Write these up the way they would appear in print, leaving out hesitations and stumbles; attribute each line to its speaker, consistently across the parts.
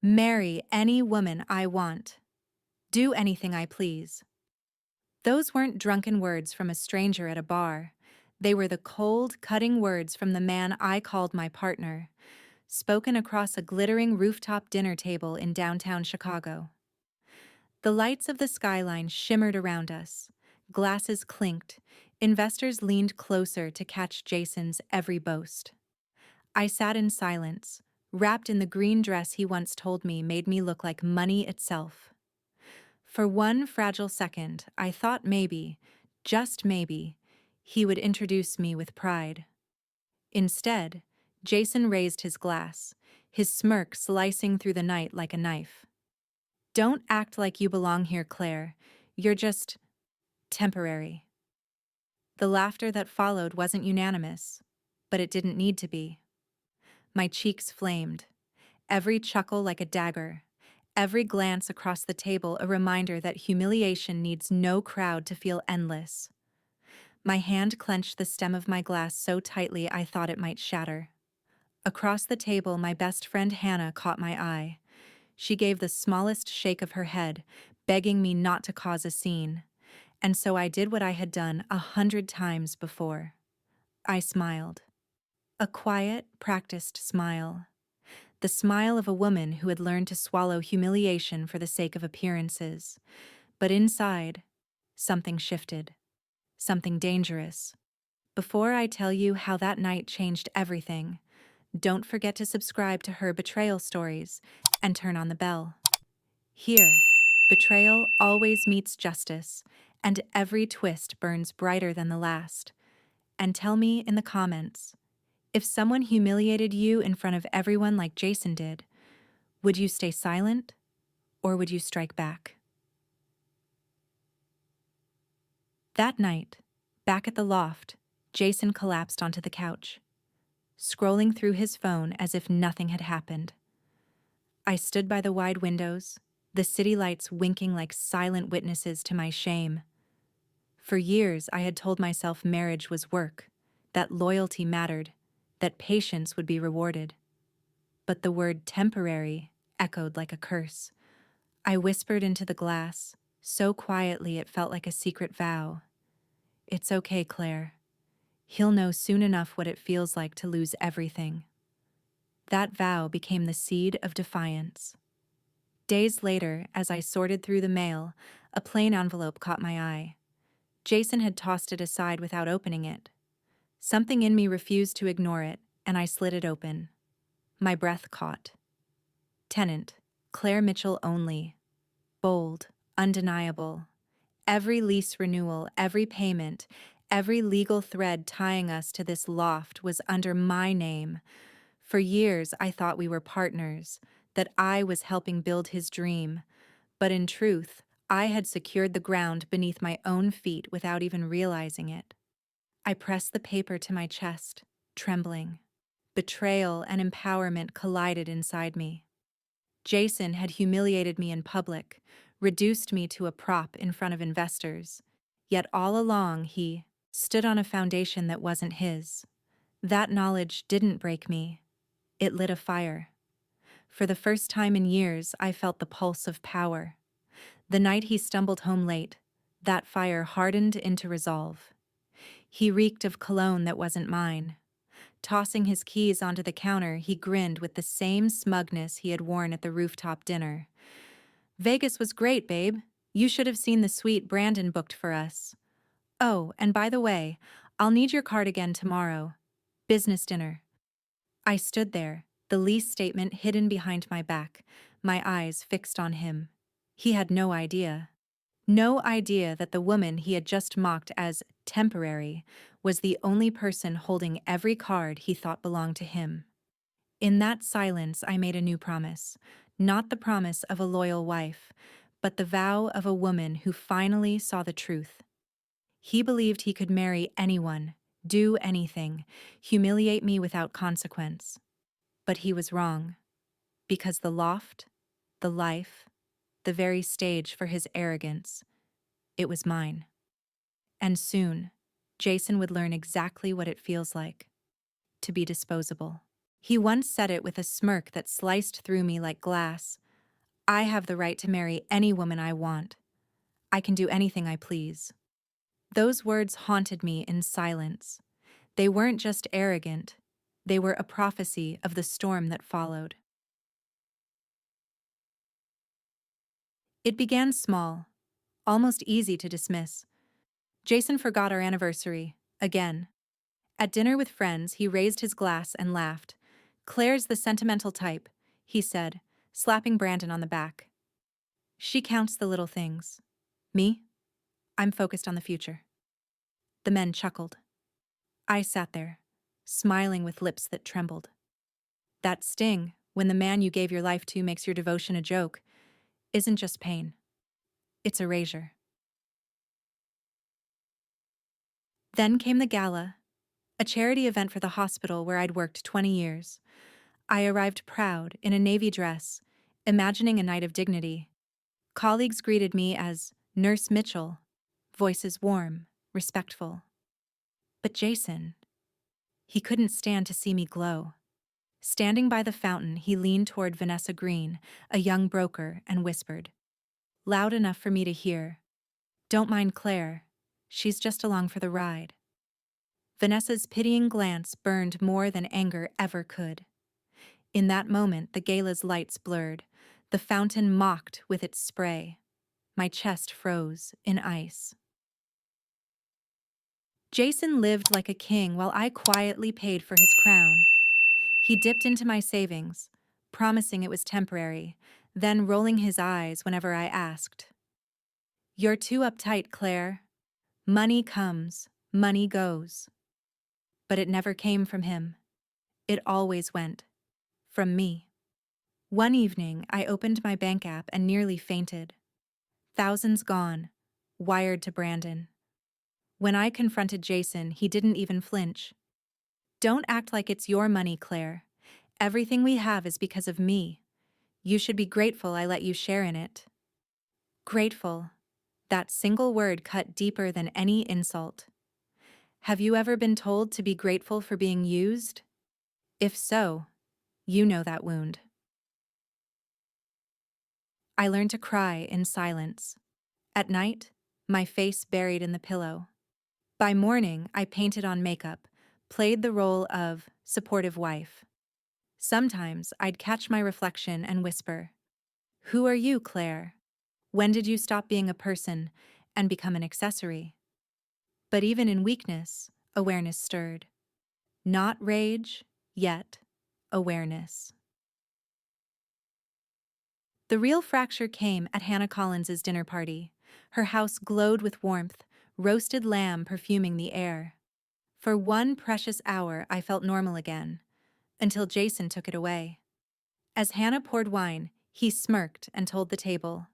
Speaker 1: Marry any woman I want. Do anything I please. Those weren't drunken words from a stranger at a bar. They were the cold, cutting words from the man I called my partner, spoken across a glittering rooftop dinner table in downtown Chicago. The lights of the skyline shimmered around us. Glasses clinked. Investors leaned closer to catch Jason's every boast. I sat in silence, wrapped in the green dress he once told me made me look like money itself. For one fragile second, I thought maybe, just maybe, he would introduce me with pride. Instead, Jason raised his glass, his smirk slicing through the night like a knife. Don't act like you belong here, Claire. You're just temporary. The laughter that followed wasn't unanimous, but it didn't need to be. My cheeks flamed, every chuckle like a dagger, every glance across the table a reminder that humiliation needs no crowd to feel endless. My hand clenched the stem of my glass so tightly I thought it might shatter. Across the table, my best friend Hannah caught my eye. She gave the smallest shake of her head, begging me not to cause a scene. And so I did what I had done 100 times before. I smiled. A quiet, practiced smile. The smile of a woman who had learned to swallow humiliation for the sake of appearances. But inside, something shifted. Something dangerous. Before I tell you how that night changed everything, don't forget to subscribe to her betrayal stories and turn on the bell. Here, betrayal always meets justice, and every twist burns brighter than the last. And tell me in the comments, if someone humiliated you in front of everyone like Jason did, would you stay silent or would you strike back? That night, back at the loft, Jason collapsed onto the couch, scrolling through his phone as if nothing had happened. I stood by the wide windows, the city lights winking like silent witnesses to my shame. For years, I had told myself marriage was work, that loyalty mattered, that patience would be rewarded. But the word temporary echoed like a curse. I whispered into the glass, so quietly it felt like a secret vow. It's okay, Claire. He'll know soon enough what it feels like to lose everything. That vow became the seed of defiance. Days later, as I sorted through the mail, a plain envelope caught my eye. Jason had tossed it aside without opening it. Something in me refused to ignore it, and I slid it open. My breath caught. Tenant, Claire Mitchell only. Bold, undeniable. Every lease renewal, every payment, every legal thread tying us to this loft was under my name. For years, I thought we were partners, that I was helping build his dream. But in truth, I had secured the ground beneath my own feet without even realizing it. I pressed the paper to my chest, trembling. Betrayal and empowerment collided inside me. Jason had humiliated me in public, reduced me to a prop in front of investors. Yet all along he stood on a foundation that wasn't his. That knowledge didn't break me. It lit a fire. For the first time in years, I felt the pulse of power. The night he stumbled home late, that fire hardened into resolve. He reeked of cologne that wasn't mine. Tossing his keys onto the counter, he grinned with the same smugness he had worn at the rooftop dinner. "Vegas was great, babe. You should have seen the suite Brandon booked for us. Oh, and by the way, I'll need your card again tomorrow. Business dinner." I stood there, the lease statement hidden behind my back, my eyes fixed on him. He had no idea. No idea that the woman he had just mocked as temporary was the only person holding every card he thought belonged to him. In that silence, I made a new promise. Not the promise of a loyal wife, but the vow of a woman who finally saw the truth. He believed he could marry anyone, do anything, humiliate me without consequence. But he was wrong, because the loft, the life, the very stage for his arrogance, it was mine. And soon, Jason would learn exactly what it feels like to be disposable. He once said it with a smirk that sliced through me like glass. I have the right to marry any woman I want. I can do anything I please. Those words haunted me in silence. They weren't just arrogant, they were a prophecy of the storm that followed. It began small, almost easy to dismiss. Jason forgot our anniversary, again. At dinner with friends, he raised his glass and laughed. "Claire's the sentimental type," he said, slapping Brandon on the back. "She counts the little things. Me? I'm focused on the future." The men chuckled. I sat there, smiling with lips that trembled. That sting, when the man you gave your life to makes your devotion a joke, isn't just pain. It's erasure. Then came the gala, a charity event for the hospital where I'd worked 20 years. I arrived proud, in a navy dress, imagining a night of dignity. Colleagues greeted me as Nurse Mitchell, voices warm, respectful. But Jason, he couldn't stand to see me glow. Standing by the fountain, he leaned toward Vanessa Green, a young broker, and whispered, loud enough for me to hear, "Don't mind Claire. She's just along for the ride." Vanessa's pitying glance burned more than anger ever could. In that moment, the gala's lights blurred. The fountain mocked with its spray. My chest froze in ice. Jason lived like a king while I quietly paid for his crown. He dipped into my savings, promising it was temporary, then rolling his eyes whenever I asked. "You're too uptight, Claire. Money comes, money goes." But it never came from him. It always went from me. One evening, I opened my bank app and nearly fainted. Thousands gone, wired to Brandon. When I confronted Jason, he didn't even flinch. "Don't act like it's your money, Claire. Everything we have is because of me. You should be grateful I let you share in it." Grateful. That single word cut deeper than any insult. Have you ever been told to be grateful for being used? If so, you know that wound. I learned to cry in silence. At night, my face buried in the pillow. By morning, I painted on makeup, played the role of supportive wife. Sometimes I'd catch my reflection and whisper, "Who are you, Claire? When did you stop being a person and become an accessory?" But even in weakness, awareness stirred. Not rage, yet awareness. The real fracture came at Hannah Collins's dinner party. Her house glowed with warmth, roasted lamb perfuming the air. For one precious hour, I felt normal again, until Jason took it away. As Hannah poured wine, he smirked and told the table,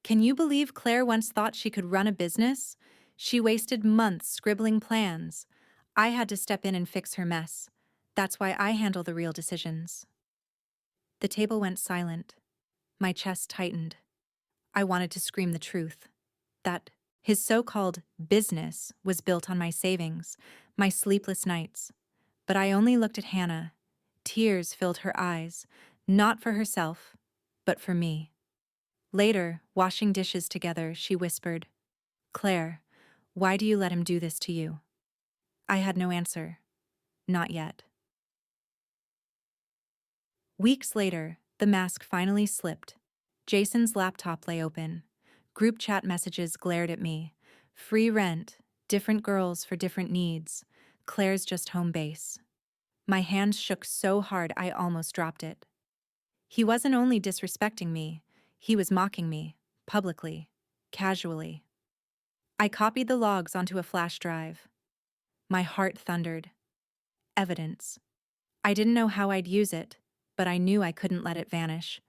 Speaker 1: "Can you believe Claire once thought she could run a business? She wasted months scribbling plans. I had to step in and fix her mess. That's why I handle the real decisions." The table went silent. My chest tightened. I wanted to scream the truth. That his so-called business was built on my savings, my sleepless nights. But I only looked at Hannah. Tears filled her eyes, not for herself, but for me. Later, washing dishes together, she whispered, "Claire, why do you let him do this to you?" I had no answer. Not yet. Weeks later, the mask finally slipped. Jason's laptop lay open. Group chat messages glared at me. Free rent, different girls for different needs. Claire's just home base. My hand shook so hard I almost dropped it. He wasn't only disrespecting me, he was mocking me, publicly, casually. I copied the logs onto a flash drive. My heart thundered. Evidence. I didn't know how I'd use it, but I knew I couldn't let it vanish.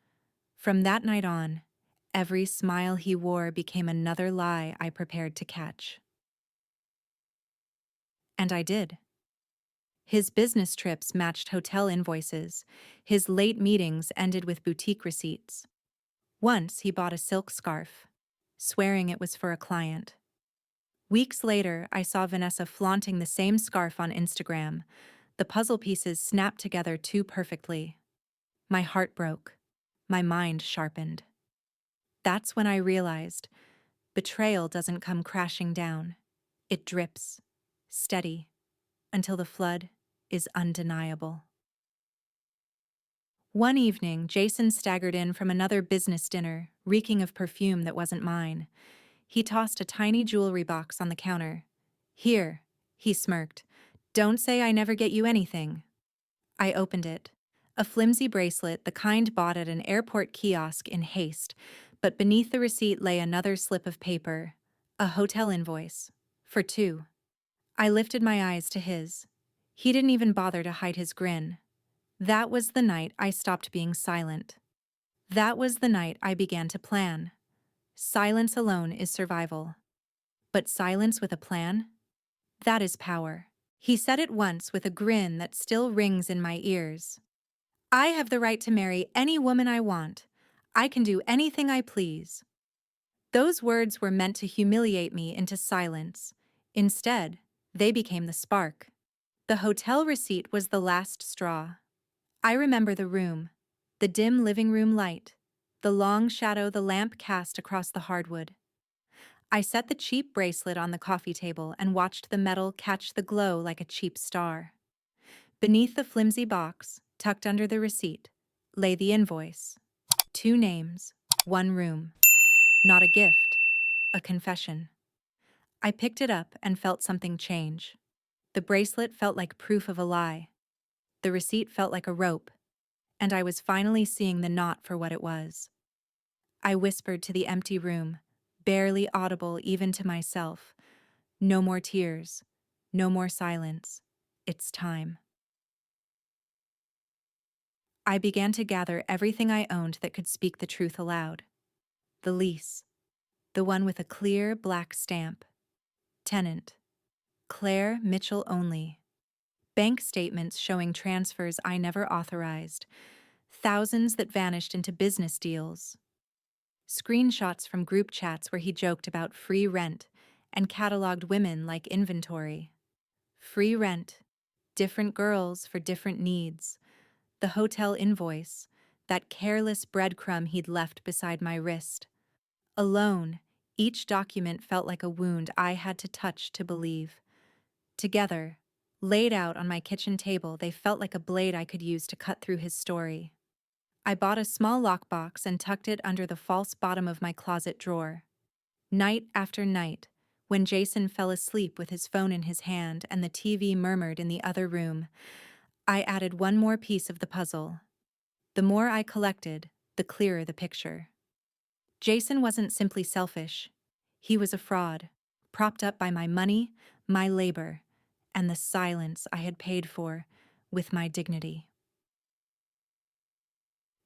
Speaker 1: From that night on, every smile he wore became another lie I prepared to catch. And I did. His business trips matched hotel invoices. His late meetings ended with boutique receipts. Once he bought a silk scarf, swearing it was for a client. Weeks later, I saw Vanessa flaunting the same scarf on Instagram. The puzzle pieces snapped together too perfectly. My heart broke. My mind sharpened. That's when I realized betrayal doesn't come crashing down. It drips, steady, until the flood is undeniable. One evening, Jason staggered in from another business dinner, reeking of perfume that wasn't mine. He tossed a tiny jewelry box on the counter. "Here," he smirked. "Don't say I never get you anything." I opened it. A flimsy bracelet, the kind bought at an airport kiosk in haste, but beneath the receipt lay another slip of paper. A hotel invoice. For two. I lifted my eyes to his. He didn't even bother to hide his grin. That was the night I stopped being silent. That was the night I began to plan. Silence alone is survival. But silence with a plan? That is power. He said it once with a grin that still rings in my ears. "I have the right to marry any woman I want. I can do anything I please." Those words were meant to humiliate me into silence. Instead, they became the spark. The hotel receipt was the last straw. I remember the room, the dim living room light, the long shadow the lamp cast across the hardwood. I set the cheap bracelet on the coffee table and watched the metal catch the glow like a cheap star. Beneath the flimsy box, tucked under the receipt, lay the invoice. 2 names, 1 room. Not a gift, a confession. I picked it up and felt something change. The bracelet felt like proof of a lie. The receipt felt like a rope, and I was finally seeing the knot for what it was. I whispered to the empty room, barely audible even to myself. No more tears, no more silence. It's time. I began to gather everything I owned that could speak the truth aloud. The lease, the one with a clear black stamp. Tenant, Claire Mitchell only. Bank statements showing transfers I never authorized. Thousands that vanished into business deals. Screenshots from group chats where he joked about free rent and cataloged women like inventory. Free rent, different girls for different needs. The hotel invoice, that careless breadcrumb he'd left beside my wrist. Alone, each document felt like a wound I had to touch to believe. Together, laid out on my kitchen table, they felt like a blade I could use to cut through his story. I bought a small lockbox and tucked it under the false bottom of my closet drawer. Night after night, when Jason fell asleep with his phone in his hand and the TV murmured in the other room, I added one more piece of the puzzle. The more I collected, the clearer the picture. Jason wasn't simply selfish. He was a fraud, propped up by my money, my labor, and the silence I had paid for with my dignity.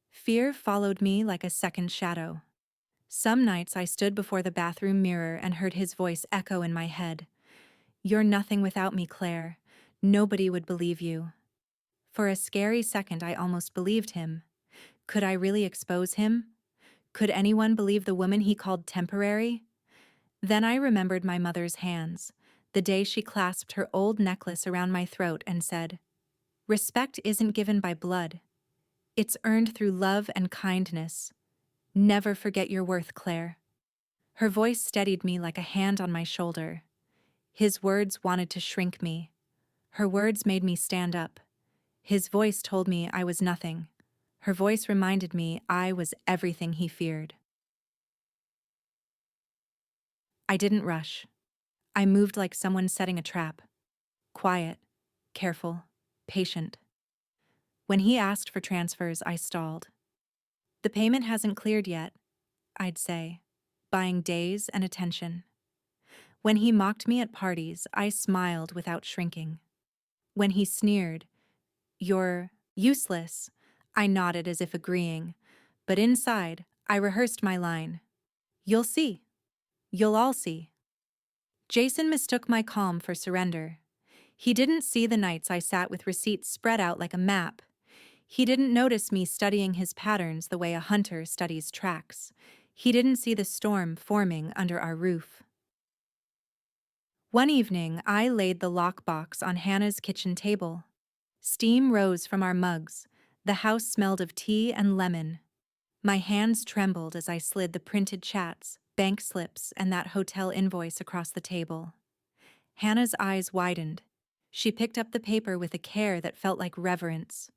Speaker 1: Fear followed me like a second shadow. Some nights I stood before the bathroom mirror and heard his voice echo in my head. "You're nothing without me, Claire. Nobody would believe you." For a scary second I almost believed him. Could I really expose him? Could anyone believe the woman he called temporary? Then I remembered my mother's hands, the day she clasped her old necklace around my throat and said, "Respect isn't given by blood. It's earned through love and kindness. Never forget your worth, Claire." Her voice steadied me like a hand on my shoulder. His words wanted to shrink me. Her words made me stand up. His voice told me I was nothing. Her voice reminded me I was everything he feared. I didn't rush. I moved like someone setting a trap. Quiet, careful, patient. When he asked for transfers, I stalled. "The payment hasn't cleared yet," I'd say, buying days and attention. When he mocked me at parties, I smiled without shrinking. When he sneered, "You're useless," I nodded as if agreeing, but inside, I rehearsed my line. "You'll see. You'll all see." Jason mistook my calm for surrender. He didn't see the nights I sat with receipts spread out like a map. He didn't notice me studying his patterns the way a hunter studies tracks. He didn't see the storm forming under our roof. One evening, I laid the lockbox on Hannah's kitchen table. Steam rose from our mugs. The house smelled of tea and lemon. My hands trembled as I slid the printed chats, bank slips, and that hotel invoice across the table. Hannah's eyes widened. She picked up the paper with a care that felt like reverence.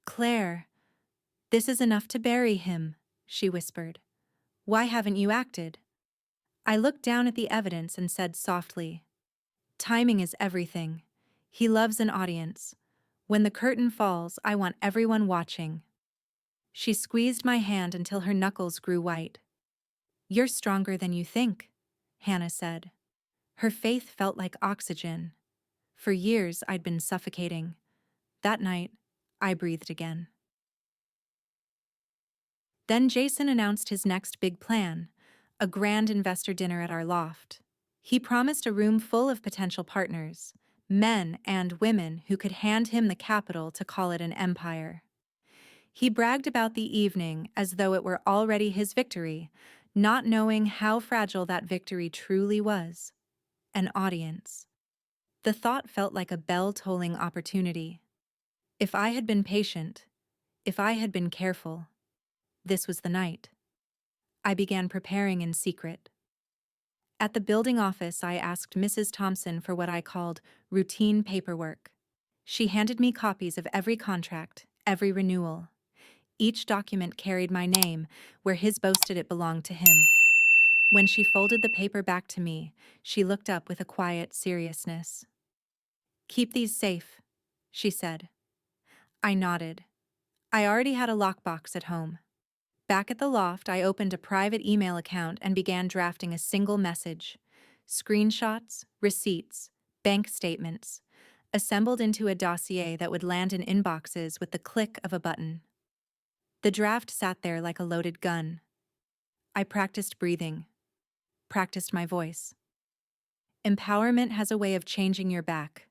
Speaker 1: "Claire, this is enough to bury him," she whispered. "Why haven't you acted?" I looked down at the evidence and said softly, "Timing is everything. He loves an audience. When the curtain falls, I want everyone watching." She squeezed my hand until her knuckles grew white. "You're stronger than you think," Hannah said. Her faith felt like oxygen. For years, I'd been suffocating. That night, I breathed again. Then Jason announced his next big plan, a grand investor dinner at our loft. He promised a room full of potential partners, men and women who could hand him the capital to call it an empire. He bragged about the evening as though it were already his victory, not knowing how fragile that victory truly was. An audience. The thought felt like a bell-tolling opportunity. If I had been patient, if I had been careful, this was the night. I began preparing in secret. At the building office, I asked Mrs. Thompson for what I called routine paperwork. She handed me copies of every contract, every renewal. Each document carried my name, where his boasted it belonged to him. When she folded the paper back to me, she looked up with a quiet seriousness. "Keep these safe," she said. I nodded. I already had a lockbox at home. Back at the loft, I opened a private email account and began drafting a single message. Screenshots, receipts, bank statements, assembled into a dossier that would land in inboxes with the click of a button. The draft sat there like a loaded gun. I practiced breathing, practiced my voice. Empowerment has a way of changing your back.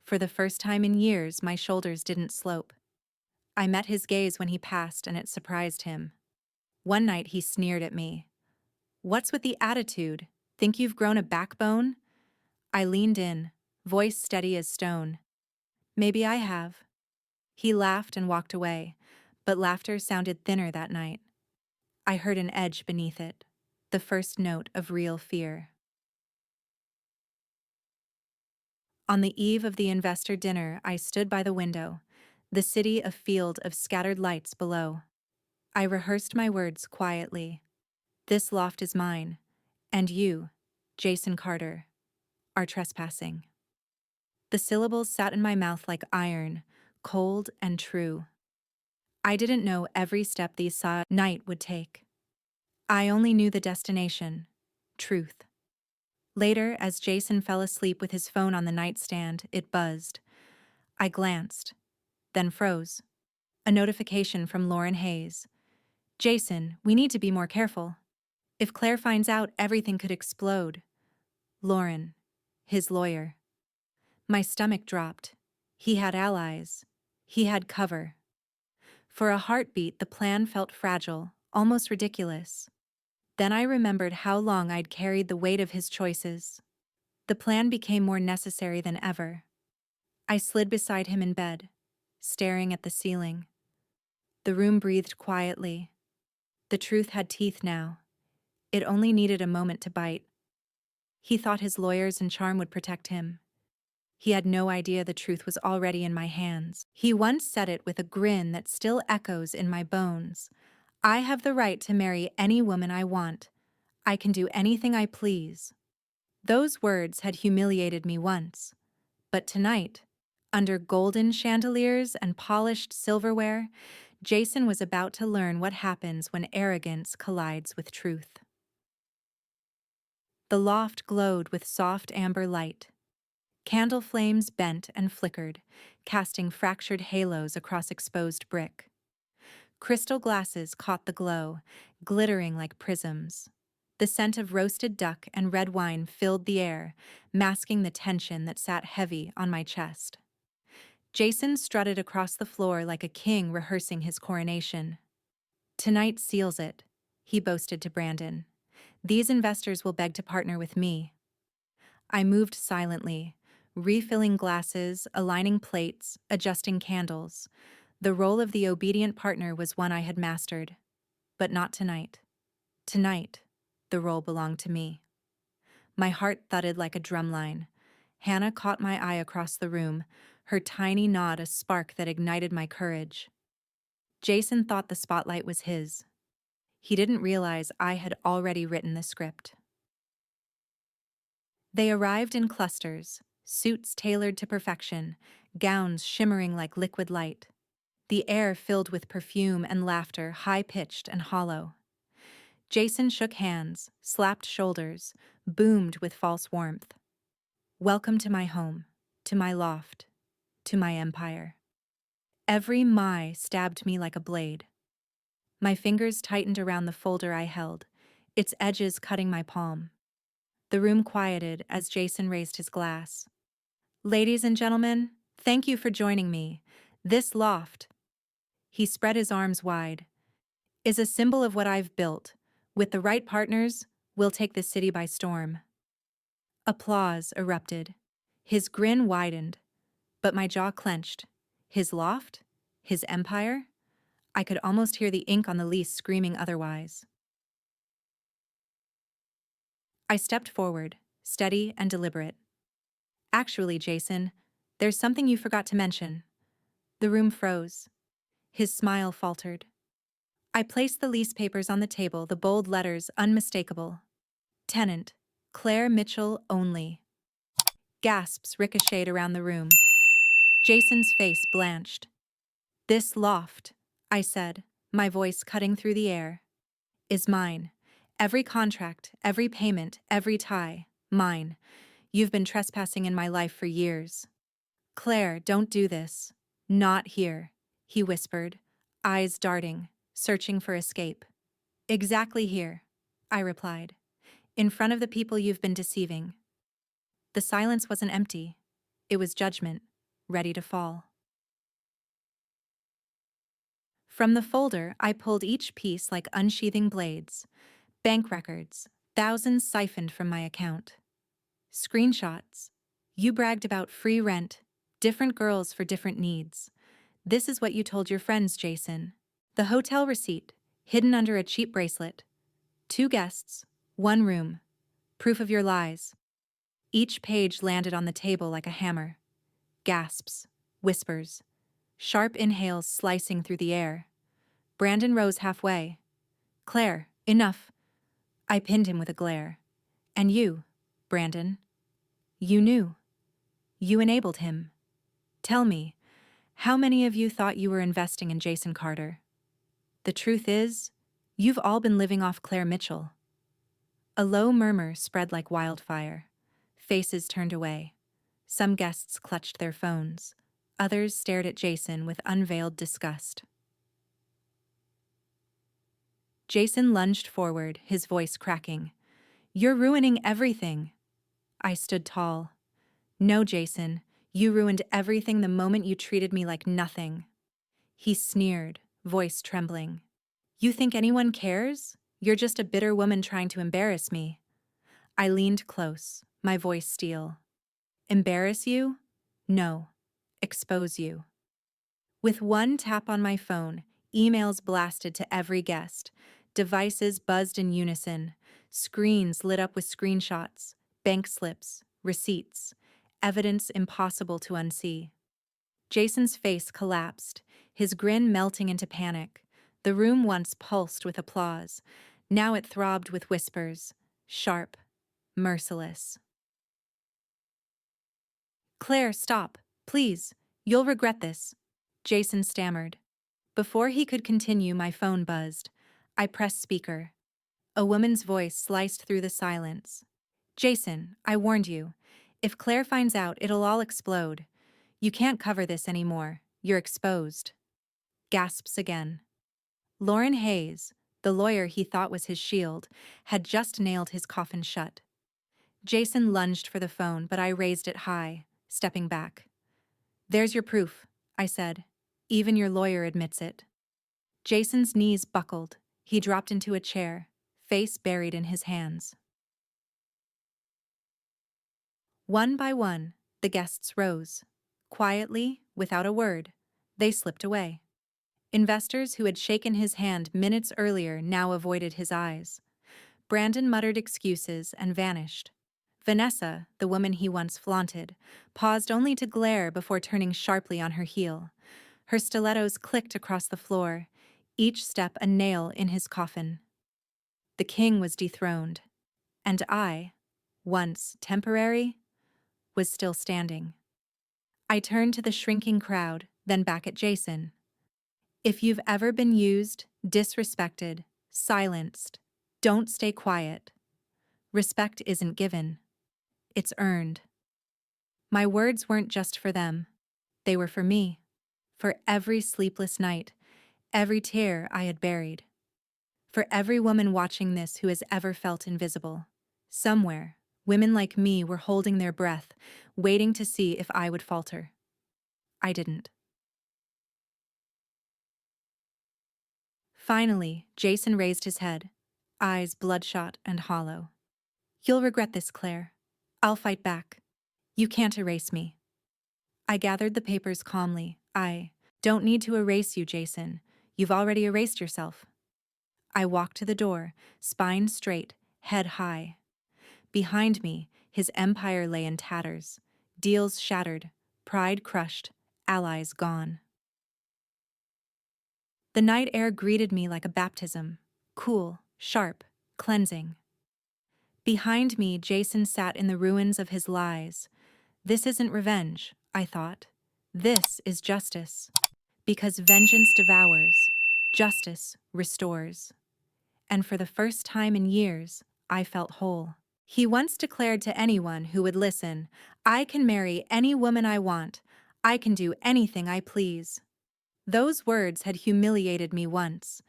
Speaker 1: For the first time in years, my shoulders didn't slope. I met his gaze when he passed, and it surprised him. One night he sneered at me. "What's with the attitude? Think you've grown a backbone?" I leaned in, voice steady as stone. "Maybe I have." He laughed and walked away, but laughter sounded thinner that night. I heard an edge beneath it, the first note of real fear. On the eve of the investor dinner, I stood by the window, the city a field of scattered lights below. I rehearsed my words quietly. "This loft is mine, and you, Jason Carter, are trespassing." The syllables sat in my mouth like iron, cold and true. I didn't know every step these night would take. I only knew the destination, truth. Later, as Jason fell asleep with his phone on the nightstand, it buzzed. I glanced, then froze. A notification from Lauren Hayes. "Jason, we need to be more careful. If Claire finds out, everything could explode." Lauren, his lawyer. My stomach dropped. He had allies. He had cover. For a heartbeat, the plan felt fragile, almost ridiculous. Then I remembered how long I'd carried the weight of his choices. The plan became more necessary than ever. I slid beside him in bed, staring at the ceiling. The room breathed quietly. The truth had teeth now. It only needed a moment to bite. He thought his lawyers and charm would protect him. He had no idea the truth was already in my hands. He once said it with a grin that still echoes in my bones. "I have the right to marry any woman I want. I can do anything I please." Those words had humiliated me once. But tonight, under golden chandeliers and polished silverware, Jason was about to learn what happens when arrogance collides with truth. The loft glowed with soft amber light. Candle flames bent and flickered, casting fractured halos across exposed brick. Crystal glasses caught the glow, glittering like prisms. The scent of roasted duck and red wine filled the air, masking the tension that sat heavy on my chest. Jason strutted across the floor like a king rehearsing his coronation. "Tonight seals it," he boasted to Brandon. "These investors will beg to partner with me." I moved silently, refilling glasses, aligning plates, adjusting candles. The role of the obedient partner was one I had mastered. But not tonight. Tonight, the role belonged to me. My heart thudded like a drumline. Hannah caught my eye across the room, her tiny nod a spark that ignited my courage. Jason thought the spotlight was his. He didn't realize I had already written the script. They arrived in clusters, suits tailored to perfection, gowns shimmering like liquid light. The air filled with perfume and laughter, high-pitched and hollow. Jason shook hands, slapped shoulders, boomed with false warmth. Welcome to my home, to my loft, to my empire. Every "my" stabbed me like a blade. My fingers tightened around the folder I held, its edges cutting my palm. The room quieted as Jason raised his glass. Ladies and gentlemen, thank you for joining me. This loft, he spread his arms wide, is a symbol of what I've built. With the right partners, we'll take this city by storm. Applause erupted. His grin widened, but my jaw clenched. His loft? His empire? I could almost hear the ink on the lease screaming otherwise. I stepped forward, steady and deliberate. Actually, Jason, there's something you forgot to mention. The room froze. His smile faltered. I placed the lease papers on the table, the bold letters unmistakable. Tenant, Claire Mitchell only. Gasps ricocheted around the room. Jason's face blanched. This loft, I said, my voice cutting through the air, is mine. Every contract, every payment, every tie, mine. You've been trespassing in my life for years. Claire, don't do this. Not here, he whispered, eyes darting, searching for escape. Exactly here, I replied. In front of the people you've been deceiving. The silence wasn't empty. It was judgment, ready to fall. From the folder, I pulled each piece like unsheathing blades. Bank records, thousands siphoned from my account. Screenshots. You bragged about free rent, different girls for different needs. This is what you told your friends, Jason. The hotel receipt, hidden under a cheap bracelet. 2 guests, 1 room. Proof of your lies. Each page landed on the table like a hammer. Gasps, whispers, sharp inhales slicing through the air. Brandon rose halfway. Claire, enough. I pinned him with a glare. And you, Brandon. You knew. You enabled him. Tell me, how many of you thought you were investing in Jason Carter? The truth is, you've all been living off Claire Mitchell. A low murmur spread like wildfire. Faces turned away. Some guests clutched their phones. Others stared at Jason with unveiled disgust. Jason lunged forward, his voice cracking. You're ruining everything. I stood tall. No, Jason, you ruined everything the moment you treated me like nothing. He sneered, voice trembling. You think anyone cares? You're just a bitter woman trying to embarrass me. I leaned close, my voice steel. Embarrass you? No. Expose you. With one tap on my phone, emails blasted to every guest. Devices buzzed in unison. Screens lit up with screenshots, bank slips, receipts, evidence impossible to unsee. Jason's face collapsed, his grin melting into panic. The room once pulsed with applause. Now it throbbed with whispers, sharp, merciless. Claire, stop, please. You'll regret this. Jason stammered. Before he could continue, my phone buzzed. I pressed speaker. A woman's voice sliced through the silence. Jason, I warned you. If Claire finds out, it'll all explode. You can't cover this anymore. You're exposed. Gasps again. Lauren Hayes, the lawyer he thought was his shield, had just nailed his coffin shut. Jason lunged for the phone, but I raised it high, stepping back. There's your proof, I said. Even your lawyer admits it. Jason's knees buckled. He dropped into a chair, face buried in his hands. One by one, The guests rose. Quietly, without a word, they slipped away. Investors who had shaken his hand minutes earlier now avoided his eyes. Brandon muttered excuses and vanished. Vanessa, the woman he once flaunted, paused only to glare before turning sharply on her heel. Her stilettos clicked across the floor, each step a nail in his coffin. The king was dethroned, and I, once temporary, was still standing. I turned to the shrinking crowd, then back at Jason. If you've ever been used, disrespected, silenced, don't stay quiet. Respect isn't given. It's earned. My words weren't just for them. They were for me. For every sleepless night, every tear I had buried. For every woman watching this who has ever felt invisible. Somewhere, women like me were holding their breath, waiting to see if I would falter. I didn't. Finally, Jason raised his head, eyes bloodshot and hollow. You'll regret this, Claire. I'll fight back. You can't erase me. I gathered the papers calmly. I don't need to erase you, Jason. You've already erased yourself. I walked to the door, spine straight, head high. Behind me, his empire lay in tatters, deals shattered, pride crushed, allies gone. The night air greeted me like a baptism, cool, sharp, cleansing. Behind me, Jason sat in the ruins of his lies. This isn't revenge, I thought. This is justice. Because vengeance devours, justice restores. And for the first time in years, I felt whole. He once declared to anyone who would listen, I can marry any woman I want. I can do anything I please. Those words had humiliated me once,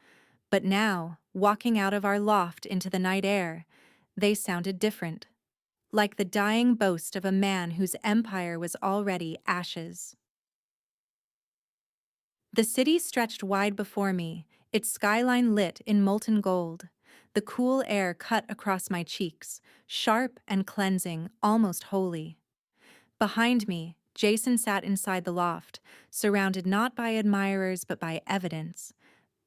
Speaker 1: but now, walking out of our loft into the night air, they sounded different. Like the dying boast of a man whose empire was already ashes. The city stretched wide before me, its skyline lit in molten gold. The cool air cut across my cheeks, sharp and cleansing, almost holy. Behind me, Jason sat inside the loft, surrounded not by admirers but by evidence.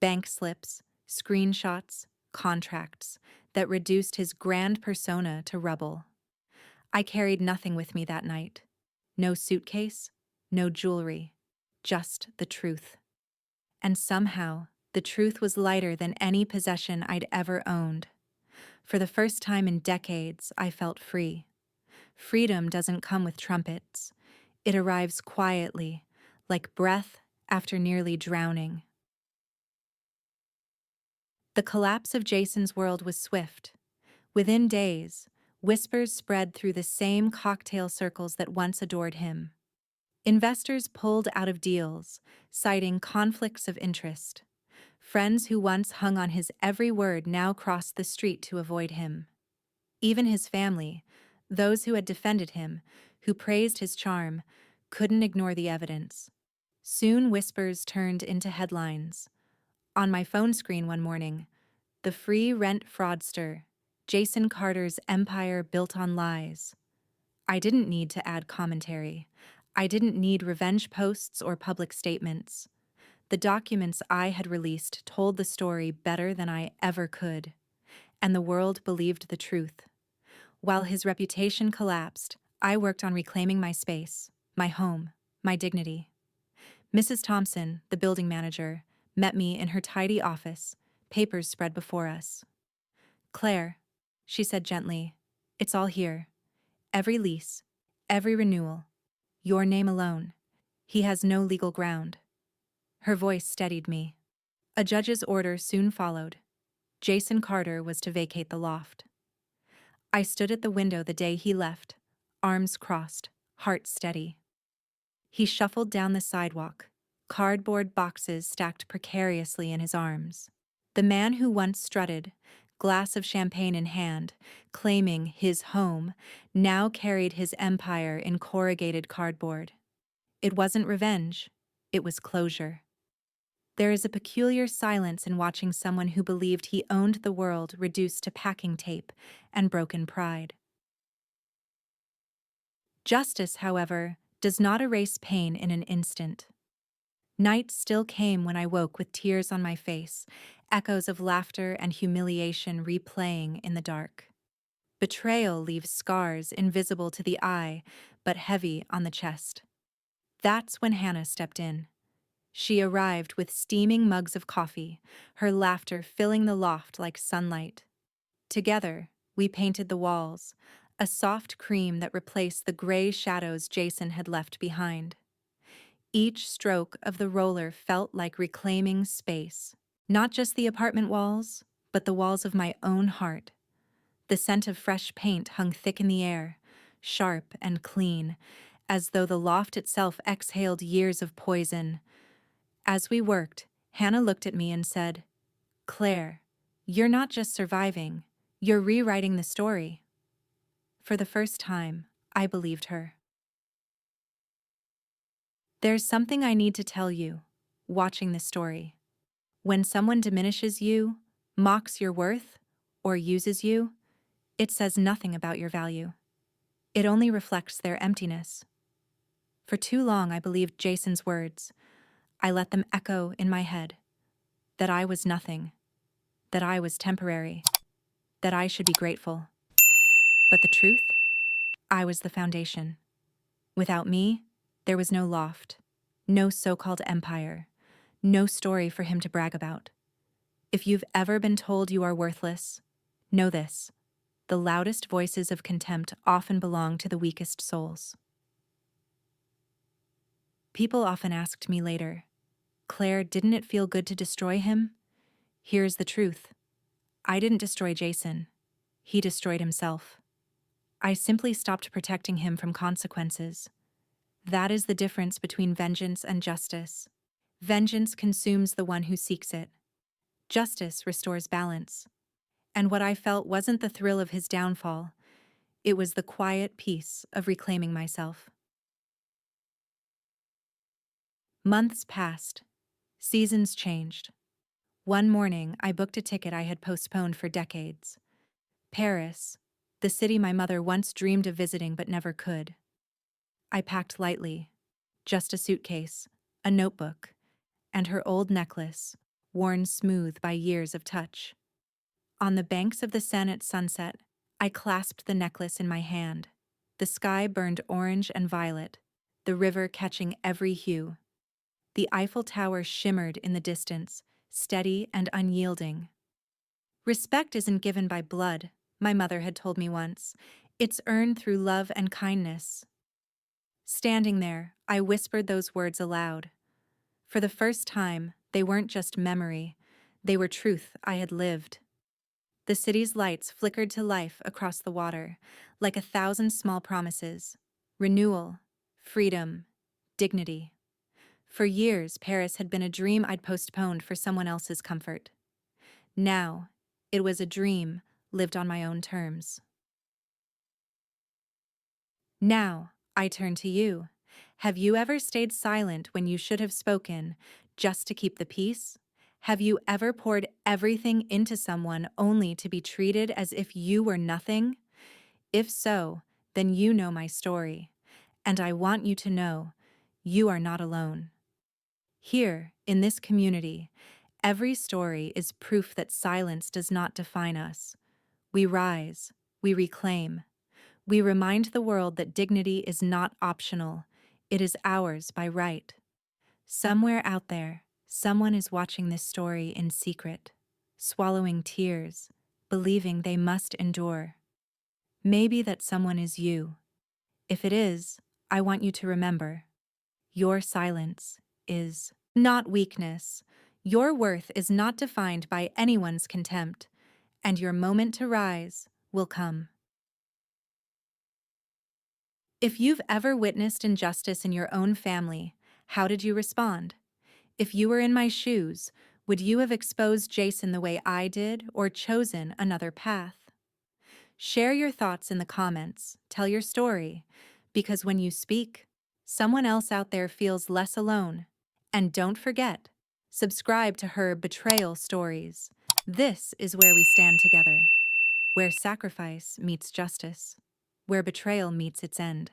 Speaker 1: Bank slips, screenshots, contracts that reduced his grand persona to rubble. I carried nothing with me that night. No suitcase, no jewelry, just the truth. And somehow, the truth was lighter than any possession I'd ever owned. For the first time in decades, I felt free. Freedom doesn't come with trumpets. It arrives quietly, like breath after nearly drowning. The collapse of Jason's world was swift. Within days, whispers spread through the same cocktail circles that once adored him. Investors pulled out of deals, citing conflicts of interest. Friends who once hung on his every word now crossed the street to avoid him. Even his family, those who had defended him, who praised his charm, couldn't ignore the evidence. Soon whispers turned into headlines. On my phone screen one morning, the free rent fraudster, Jason Carter's empire built on lies. I didn't need to add commentary. I didn't need revenge posts or public statements. The documents I had released told the story better than I ever could, and the world believed the truth. While his reputation collapsed, I worked on reclaiming my space, my home, my dignity. Mrs. Thompson, the building manager, met me in her tidy office, papers spread before us. Claire, she said gently, it's all here. Every lease, every renewal, your name alone. He has no legal ground. Her voice steadied me. A judge's order soon followed. Jason Carter was to vacate the loft. I stood at the window the day he left, arms crossed, heart steady. He shuffled down the sidewalk, cardboard boxes stacked precariously in his arms. The man who once strutted, glass of champagne in hand, claiming his home, now carried his empire in corrugated cardboard. It wasn't revenge, it was closure. There is a peculiar silence in watching someone who believed he owned the world reduced to packing tape and broken pride. Justice, however, does not erase pain in an instant. Night still came when I woke with tears on my face, echoes of laughter and humiliation replaying in the dark. Betrayal leaves scars invisible to the eye, but heavy on the chest. That's when Hannah stepped in. She arrived with steaming mugs of coffee, her laughter filling the loft like sunlight. Together, we painted the walls, a soft cream that replaced the gray shadows Jason had left behind. Each stroke of the roller felt like reclaiming space, not just the apartment walls, but the walls of my own heart. The scent of fresh paint hung thick in the air, sharp and clean, as though the loft itself exhaled years of poison. As we worked, Hannah looked at me and said, "Claire, you're not just surviving, you're rewriting the story." For the first time, I believed her. There's something I need to tell you, watching this story. When someone diminishes you, mocks your worth, or uses you, it says nothing about your value. It only reflects their emptiness. For too long, I believed Jason's words. I let them echo in my head. That I was nothing. That I was temporary. That I should be grateful. But the truth? I was the foundation. Without me, there was no loft, no so-called empire, no story for him to brag about. If you've ever been told you are worthless, know this. The loudest voices of contempt often belong to the weakest souls. People often asked me later, "Claire, didn't it feel good to destroy him?" Here's the truth. I didn't destroy Jason. He destroyed himself. I simply stopped protecting him from consequences. That is the difference between vengeance and justice. Vengeance consumes the one who seeks it. Justice restores balance. And what I felt wasn't the thrill of his downfall. It was the quiet peace of reclaiming myself. Months passed. Seasons changed. One morning, I booked a ticket I had postponed for decades. Paris, the city my mother once dreamed of visiting but never could. I packed lightly, just a suitcase, a notebook, and her old necklace, worn smooth by years of touch. On the banks of the Seine at sunset, I clasped the necklace in my hand. The sky burned orange and violet, the river catching every hue. The Eiffel Tower shimmered in the distance, steady and unyielding. Respect isn't given by blood, my mother had told me once. It's earned through love and kindness. Standing there, I whispered those words aloud. For the first time, they weren't just memory, they were truth I had lived. The city's lights flickered to life across the water, like 1,000 small promises. Renewal, freedom, dignity. For years, Paris had been a dream I'd postponed for someone else's comfort. Now, it was a dream lived on my own terms. Now, I turn to you. Have you ever stayed silent when you should have spoken, just to keep the peace? Have you ever poured everything into someone only to be treated as if you were nothing? If so, then you know my story. And I want you to know, you are not alone. Here, in this community, every story is proof that silence does not define us. We rise, we reclaim. We remind the world that dignity is not optional, it is ours by right. Somewhere out there, someone is watching this story in secret, swallowing tears, believing they must endure. Maybe that someone is you. If it is, I want you to remember, your silence is not weakness. Your worth is not defined by anyone's contempt, and your moment to rise will come. If you've ever witnessed injustice in your own family, how did you respond? If you were in my shoes, would you have exposed Jason the way I did or chosen another path? Share your thoughts in the comments, tell your story, because when you speak, someone else out there feels less alone. And don't forget, subscribe to her Betrayal Stories. This is where we stand together, where sacrifice meets justice, where betrayal meets its end.